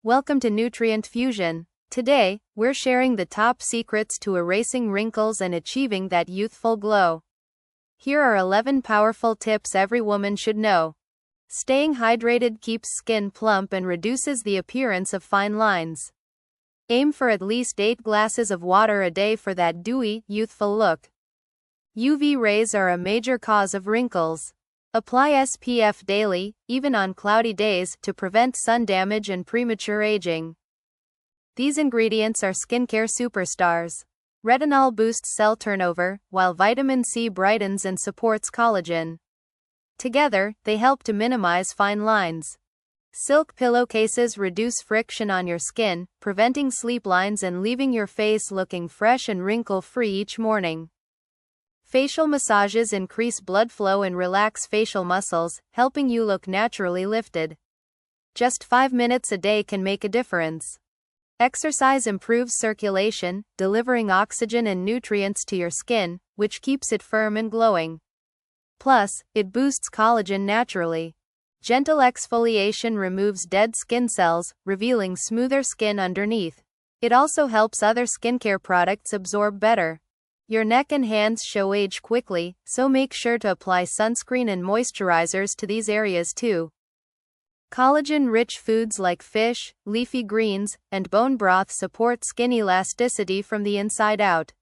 Welcome to Nutrient Fusion. Today, we're sharing the top secrets to erasing wrinkles and achieving that youthful glow. Here are 11 powerful tips every woman should know. Staying hydrated keeps skin plump and reduces the appearance of fine lines. Aim for at least 8 glasses of water a day for that dewy, youthful look. UV rays are a major cause of wrinkles. Apply SPF daily, even on cloudy days, to prevent sun damage and premature aging. These ingredients are skincare superstars. Retinol boosts cell turnover, while vitamin C brightens and supports collagen. Together, they help to minimize fine lines. Silk pillowcases reduce friction on your skin, preventing sleep lines and leaving your face looking fresh and wrinkle-free each morning. Facial massages increase blood flow and relax facial muscles, helping you look naturally lifted. Just 5 minutes a day can make a difference. Exercise improves circulation, delivering oxygen and nutrients to your skin, which keeps it firm and glowing. Plus, it boosts collagen naturally. Gentle exfoliation removes dead skin cells, revealing smoother skin underneath. It also helps other skincare products absorb better. Your neck and hands show age quickly, so make sure to apply sunscreen and moisturizers to these areas too. Collagen-rich foods like fish, leafy greens, and bone broth support skin elasticity from the inside out.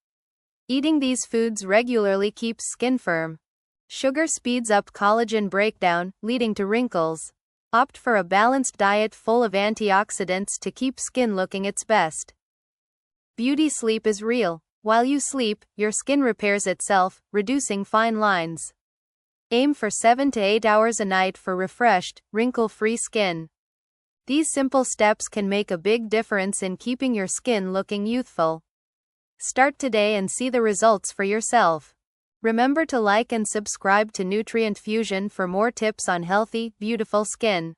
Eating these foods regularly keeps skin firm. Sugar speeds up collagen breakdown, leading to wrinkles. Opt for a balanced diet full of antioxidants to keep skin looking its best. Beauty sleep is real. While you sleep, your skin repairs itself, reducing fine lines. Aim for 7 to 8 hours a night for refreshed, wrinkle-free skin. These simple steps can make a big difference in keeping your skin looking youthful. Start today and see the results for yourself. Remember to like and subscribe to Nutrient Fusion for more tips on healthy, beautiful skin.